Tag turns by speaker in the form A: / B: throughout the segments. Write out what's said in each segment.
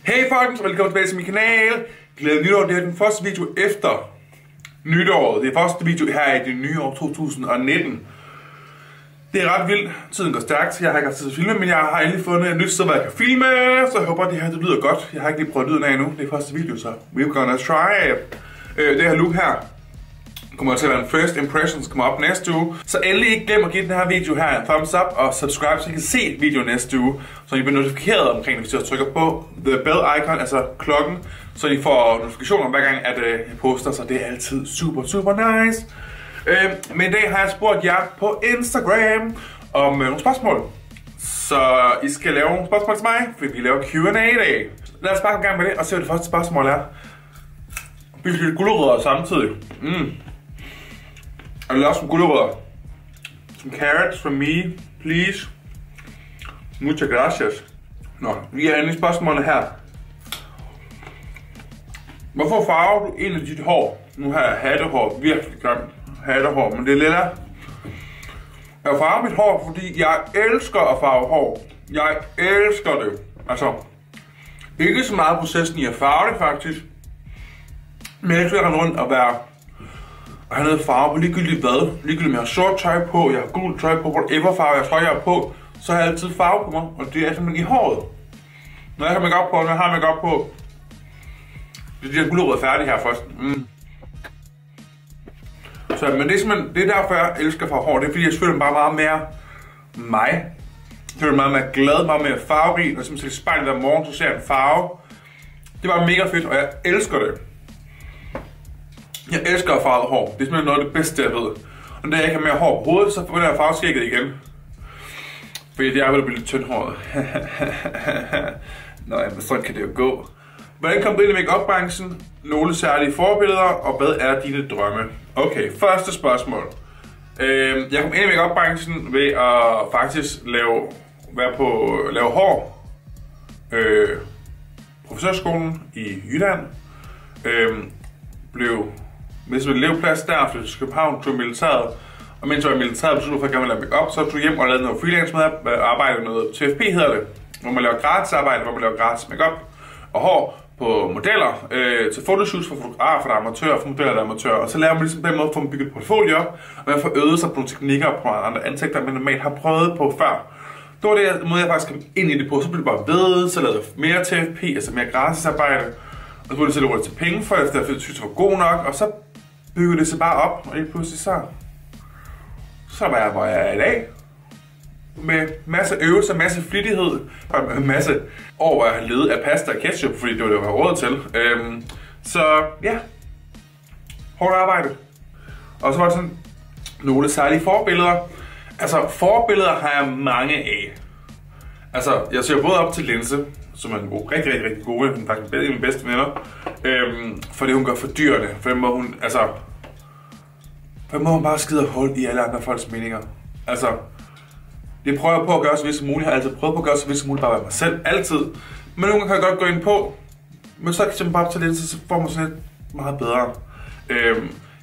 A: Hey folkens, velkommen tilbage til min kanal. Glædelig nytår, det er den første video efter nytåret. Det er første video her i det nye år 2019. Det er ret vildt, tiden går stærkt. Jeg har ikke haft tid til at filme, men jeg har endelig fundet et nyt sted, hvor jeg kan filme. Så jeg håber, det her det lyder godt. Jeg har ikke lige prøvet lyden af endnu. Det er første video, så we're gonna try it. Det her look her kommer til at være en first impressions, kommer op næste uge. Så endelig ikke glem at give den her video her en thumbs up og subscribe, så I kan se videoen næste uge. Så I bliver notificeret omkring det, hvis I trykker på the bell icon, altså klokken, så I får notifikationer hver gang, at jeg poster, så det er altid super nice. Men i dag har jeg spurgt jer på Instagram om nogle spørgsmål. Så I skal lave nogle spørgsmål til mig, fordi vi laver Q&A i dag. Lad os bare komme i gang med det og se, hvad det første spørgsmål er. Vi skal lidt gulerødder samtidig. Og lav some gulerødder. Some carrots from me, please. Muchas gracias. Nå, vi er inde i spørgsmålene her. Hvorfor farver du egentlig dit hår? Nu har jeg hattehår, virkelig grimt hattehår, men det er lilla. Jeg farver mit hår, fordi jeg elsker at farve hår. Jeg elsker det. Altså, ikke så meget processen i at farve det faktisk. Men jeg skal rende rundt og have noget farve på ligegyldigt hvad. Ligegyldigt om jeg har sort tøj på, jeg har gul tøj på, whatever farve jeg tror jeg er på, så har jeg altid farve på mig, og det er simpelthen i håret. Når jeg har makeup på, når jeg har makeup på, det er de her gulerødder færdige her først. Så, men det er simpelthen, det er derfor jeg elsker at farve hår, det er fordi jeg føler mig bare meget mere mig. Jeg føler mig meget mere glad, meget mere farverig, og simpelthen til spejlet hver morgen, så ser jeg en farve. Det var mega fedt, og jeg elsker det. Jeg elsker at farve hår. Det er simpelthen noget af det bedste, jeg ved. Og når jeg ikke har mere hår på hovedet, så begynder jeg at farve skægget igen. Fordi det er vel at blive lidt tyndhåret. Nå, men sådan kan det jo gå. Hvordan kom du ind i make-up-branchen? Nogle særlige forbilleder, og hvad er dine drømme? Okay, første spørgsmål. Jeg kom ind i make-up-branchen ved at faktisk lave hår. Professorskolen i Jylland. Blev med som en elevplads der, flyttede til København, tog militæret. Og mens jeg var i militæret, besluttede for at gerne lave make-up, så tog jeg hjem og lavede noget freelance med arbejde, noget TFP hedder det. Hvor man laver gratis arbejde, hvor man laver gratis make-up og hår på modeller, til fotoshoots for fotografer, der er amatører, for modeller, der er amatører. Og så laver man ligesom på den måde, for at bygge et portfolio op, og man får øvet sig på nogle teknikker og på andre ansigter, man normalt har prøvet på før. Det var det måde, jeg faktisk kom ind i det på, så blev det bare ved, så lavede jeg mere TFP, altså mere gratis arbejde. Og så blev det selv til penge for, efter jeg synes, det var god nok, og så byggede det sig bare op, og lige pludselig så var jeg, hvor jeg er i dag. Med masse øvelser, masse flittighed, og en masse år, hvor jeg har levet af pasta og ketchup, fordi det var det, jeg havde råd til. Så ja, hårdt arbejde. Og så var det sådan nogle særlige forbilleder. Altså, forbilleder har jeg mange af. Altså, jeg ser både op til Linse, som er en god, rigtig god ven, faktisk en af mine bedste venner. For det hun gør for dyrene. For den må hun, altså... For den må hun bare skide hul i alle andre folks meninger. Altså... Det prøver jeg på at gøre så vidt som muligt. Jeg har altid prøvet på at gøre så vidt som muligt, bare være mig selv. Altid. Men nogle gange kan jeg godt gå ind på. Men så kan jeg bare til Linse, så får man sådan lidt meget bedre.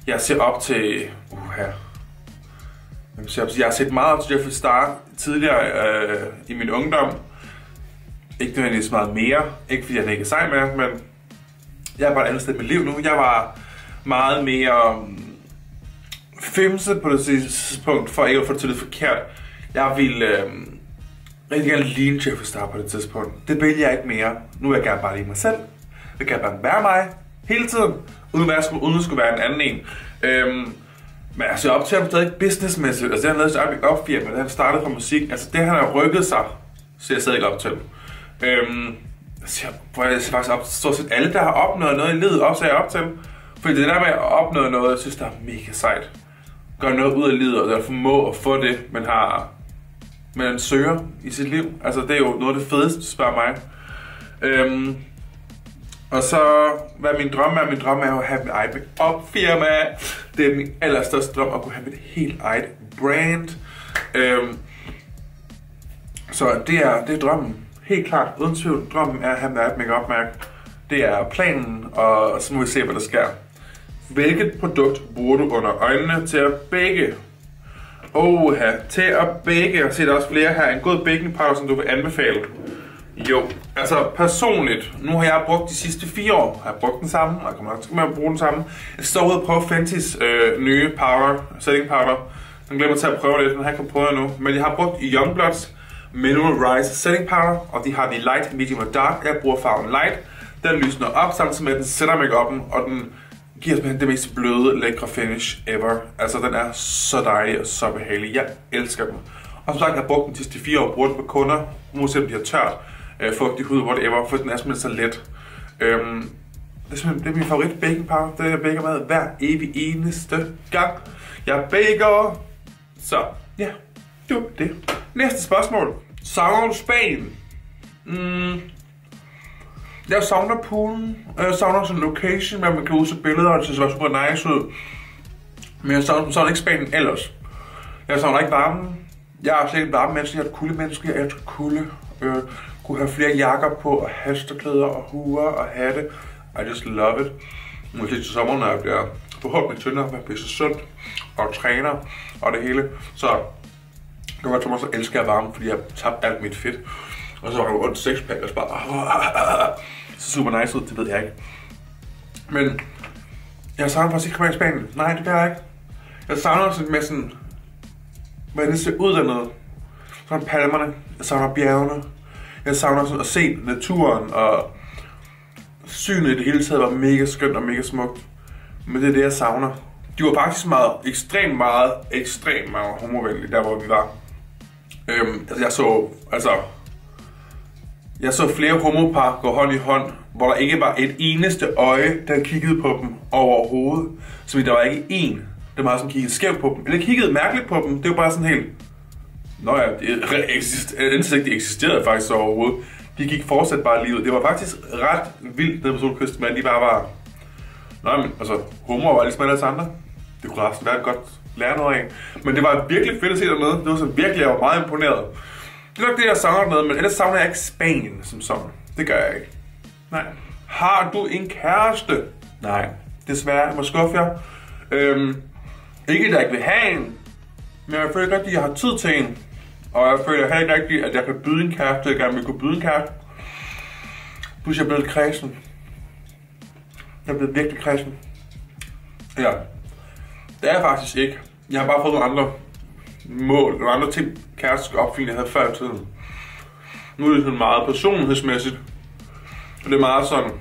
A: Jeg ser op til... Jeg har set meget op til Jeffree Star tidligere i min ungdom. Ikke nødvendigvis meget mere. Ikke fordi jeg ikke er sej med, men jeg er bare et andet sted i mit liv nu. Jeg var meget mere femset på det tidspunkt, for ikke at få det til lidt forkert. Jeg ville rigtig gerne ligne Jeffree Star på det tidspunkt. Det vil jeg ikke mere. Nu vil jeg gerne bare ligne mig selv. Jeg kan bare være mig hele tiden, uden at skulle være en anden en. Men jeg ser op til ham stadig businessmæssigt. Altså det han lavede sig op firma, da han startede fra musik. Altså det han har rykket sig, ser jeg stadig op til. Jeg ser faktisk op til stort set alle, der har opnået noget i livet, også ser jeg op til. Fordi det der med at opnå noget, jeg synes der er mega sejt. Gør noget ud af livet, og der formå at få det, man søger i sit liv. Altså det er jo noget af det fedeste, spørger mig. Og så, hvad min drøm er? Min drøm er at have mit eget make-up-firma. Det er min allerstørste drøm at kunne have mit helt eget brand. Så det er drømmen. Helt klart, uden tvivl. Drømmen er at have mit eget make-up-mærke. Det er planen, og så må vi se, hvad der sker. Hvilket produkt bruger du under øjnene til at bække? Til at bække. Jeg ser der også flere her. En god baking powder, som du vil anbefale. Jo, altså personligt, nu har jeg brugt de sidste 4 år, har jeg brugt den samme, og jeg kommer nok til at bruge den samme. Jeg står ude og prøve Fenty's nye powder, setting powder. Den glemmer til at prøve det, den har jeg ikke prøvet endnu. Men jeg har brugt Youngbloods Mineral Rise setting powder, og de har de light, medium og dark. Jeg bruger farven light. Den lysner op, samtidig med at den sætter make-up'en, og den giver simpelthen det mest bløde, lækre finish ever. Altså den er så dejlig og så behagelig. Jeg elsker den. Og som sagt, jeg har brugt den de sidste 4 år, brugt den på kunder, uanset om de har tørt, fugtig hud, whatever, for den er simpelthen så let. Det er min favorit baking powder, det jeg baker med hver evig eneste gang jeg baker. Så ja, det var det. Næste spørgsmål. Savner du Spanien? Jeg savner poolen, jeg savner sådan en location, hvor man kan udse billeder, og det ser super nice ud. Men jeg savner ikke Spanien ellers. Jeg savner ikke varmen. Jeg er slet ikke varme menneske, jeg er et kulde menneske, jeg elsker kulde. Kunne have flere jakker på, og hasteklæder, og huer, og hatte. I just love it. Nu til sommer, når jeg bliver forhåbentlig tyndere, jeg bliver så sund, og træner, og det hele. Så det var godt, så elsker jeg varme, fordi jeg har tabt alt mit fedt. Og så var der jo 6-pack, og så bare så super nice ud, det ved jeg ikke. Men jeg savner faktisk ikke komme i Spanien. Nej, det gør jeg ikke. Jeg savner sådan med sådan, hvordan det ser ud dernede. Sådan palmerne, jeg savner bjergene. Jeg savner sådan at se naturen, og synet i det hele taget var mega skønt og mega smukt. Men det er det, jeg savner. De var faktisk ekstremt meget homovenlige, der hvor vi var. Jeg så flere homopar gå hånd i hånd, hvor der ikke var et eneste øje, der kiggede på dem overhovedet. Så der var ikke én, der var sådan kiggede skævt på dem. Eller kiggede mærkeligt på dem. Det var bare sådan helt... Nå ja, det eksisterede faktisk overhovedet. De gik fortsat bare livet. Det var faktisk ret vildt nede på Solkysten, men de bare var... Nej, men altså, homoer var ligesom alle os andre. Det kunne resten være godt lære noget af. Men det var virkelig fedt at se dernede. Det var så virkelig, jeg var meget imponeret. Det er nok det, jeg savner dernede, men ellers savner jeg ikke Spanien som sådan. Det gør jeg ikke. Nej. Har du en kæreste? Nej, desværre. Jeg må skuffe jer. Ikke at jeg ikke vil have en, men jeg føler ikke rigtigt, at jeg har tid til en. Og jeg føler heller ikke rigtigt, at jeg kan byde en kæreste, jeg gerne vil kunne byde en kæreste. Pludselig er jeg blevet kredsen. Jeg er blevet virkelig kredsen. Ja, det er jeg faktisk ikke. Jeg har bare fået nogle andre mål, nogle andre ting, kæreste skal opfylde, jeg havde før i tiden. Nu er det sådan meget personlighedsmæssigt. Og det er meget sådan,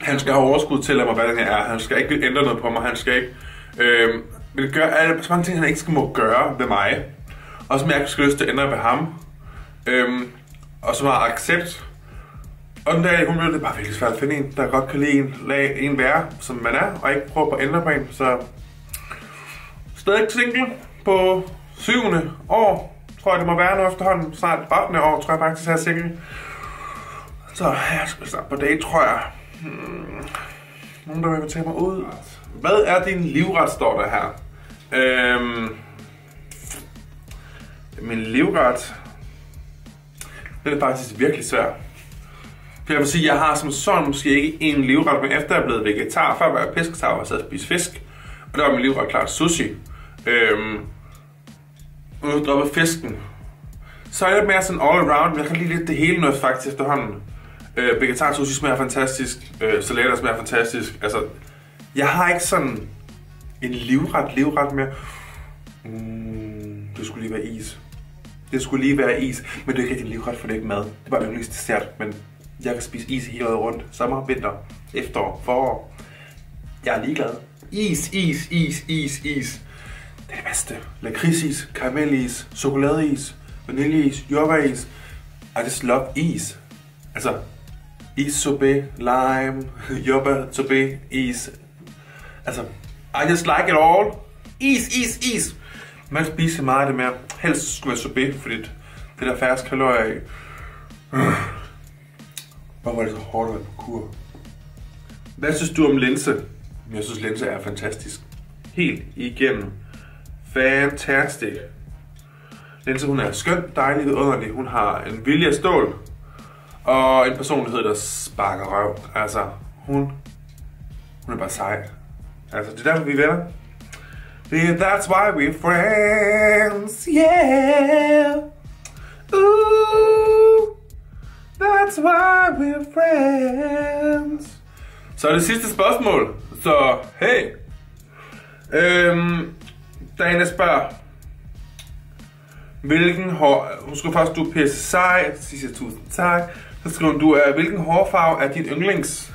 A: han skal have overskud til at mig, hvad jeg er. Han skal ikke ændre noget på mig, han skal ikke... Men det gør alle så mange ting, han ikke skal må gøre ved mig. Og som jeg ikke skal lyst til at ændre ved ham. Og så har accept. Og den dag, hun ved, det er bare virkelig svært at finde en, der godt kan lide en være, som man er, og ikke prøve på at ændre på en. Så stadig single på 7. år, tror jeg det må være nu efterhånden. Snart 8. år, tror jeg faktisk, jeg er single. Så jeg skal snart på date, tror jeg. Nogen, der vil invitere mig ud. Hvad er din livret, står der her? Min livret, den er faktisk virkelig svær. For jeg vil sige, at jeg har som sådan måske ikke en livret, men efter jeg er blevet vegetar, før var jeg pesketar, og jeg sad og spiste fisk. Og der var min livret klart sushi. Nu har jeg droppet fisken. Så er det mere sådan all around, men jeg kan lide lidt det hele noget faktisk efterhånden. Vegetar sushi smager fantastisk, salater smager fantastisk. Altså, jeg har ikke sådan en livret mere. Det skulle lige være is. Det skulle lige være is, men det er ikke rigtig livret, for det er ikke mad. Det er bare yndlingsdessert, men jeg kan spise is hele året rundt. Sommer, vinter, efterår, forår. Jeg er ligeglad. Is. Det er det bedste. Lakridsis, karamellis, chokoladeis, vaniljeis, jordbæris. I just love is. Altså, is sorbet, lime, jordbær sorbet, is. Altså, I just like it all. Is. Man spiser meget af det mere. Helst skulle være sorbet, fordi det er der færrest kalorier i. Hvorfor er det så hårdt at være på kur? Hvad synes du om linse? Jeg synes, linse er fantastisk. Helt igennem. Fantastisk. Linse, hun er skøn, dejlig, vidunderlig. Hun har en vilje af stål. Og en personlighed, der sparker røv. Altså, hun er bare sej. Altså, det er derfor, vi er venner. That's why we're friends. Yeah. Ooh. That's why we're friends. Så er det sidste spørgsmål. Så hey. Dana spørger. Hvilken hun skriver først, du er pisse sej. Så siger jeg tusind tak. Så skriver du, hvilken hårfarve er dit yndlings?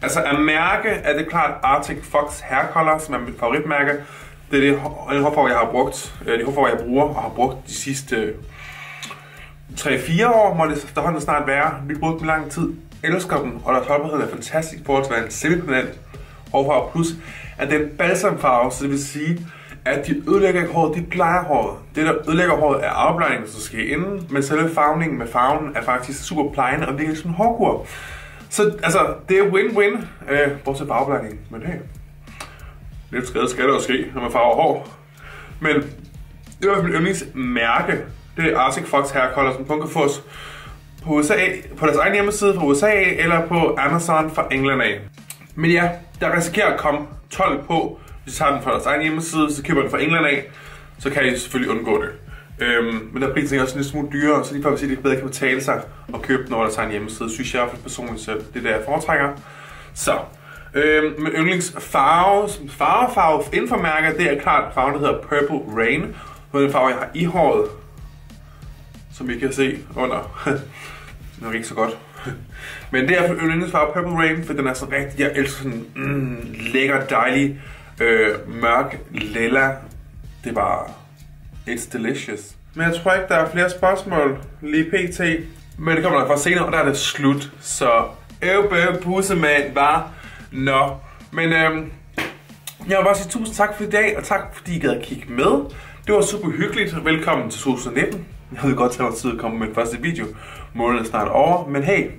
A: Altså at mærke, er det klart Arctic Fox Hair Color, som er mit favoritmærke. Det er det hårfarve, jeg har brugt. De hårfarve, jeg bruger og har brugt de sidste 3-4 år, må det efterhånden snart være. Vi brugte dem i lang tid. Elsker dem, og deres holdbarhed er fantastisk i forhold til at være en semipermanent hårfarve. Plus, at det er en balsamfarve, så det vil sige, at de ødelægger ikke håret, de plejer håret. Det, der ødelægger håret, er afblejningen, som skal inden, men selve farvningen med farven er faktisk super plejende og virkelig som en hårkur. Så altså, det er win-win, bortset fra afblejningen. Men hey, lidt skade skal der jo ske, når man farver hår. Men det var mit yndlingsmærke. Det er Arctic Fox Hair Color, som kun kan fås på USA, på deres egen hjemmeside fra USA, eller på Amazon fra England af. Men ja, der risikerer at komme 12 på. Hvis de tager den fra deres egen hjemmeside, så køber den fra England af, så kan I selvfølgelig undgå det. Men der er prisen også en lille smule dyrere, så lige for at sige, at det bedre kan betale sig at købe den over deres egen hjemmeside, synes jeg personligt selv, det er det, jeg foretrækker. Så, med yndlingsfarve, farve inden for mærker, det er klart farven, der hedder Purple Rain. Det er den farve, jeg har i håret, som I kan se under. Det er nok ikke så godt. Men det er yndlingsfarve Purple Rain, for den er så rigtig, jeg elsker sådan lækker, dejlig, mørk lilla. Det er bare, it's delicious. Men jeg tror ikke, der er flere spørgsmål lige pt. Men det kommer nok fra senere, og der er det slut. Så pussemand var. Nå. Men jeg vil bare sige tusind tak for i dag, og tak fordi I gad at kigge med. Det var super hyggeligt. Velkommen til 2019. Jeg ved godt tage mig tid at komme med min første video. Måneden er snart over, men hey,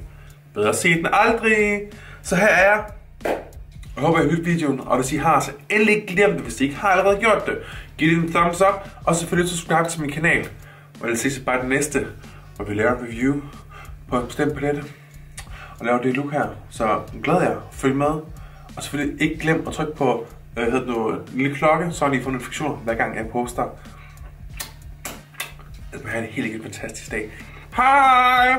A: bedre set end aldrig. Så her er jeg. Jeg håber, I har nydt videoen, og hvis I har, så endelig ikke glem det, hvis I ikke har allerede gjort det. Giv det en thumbs up, og selvfølgelig subscribe til min kanal. Og ellers ses bare det næste, hvor vi laver en review på en bestemt palette. Og laver det look her, så glæder jeg. Følg med. Og selvfølgelig ikke glem at trykke på en lille klokke, så I får notifikationer hver gang jeg poster. Jeg vil have en helt fantastisk dag. Hej!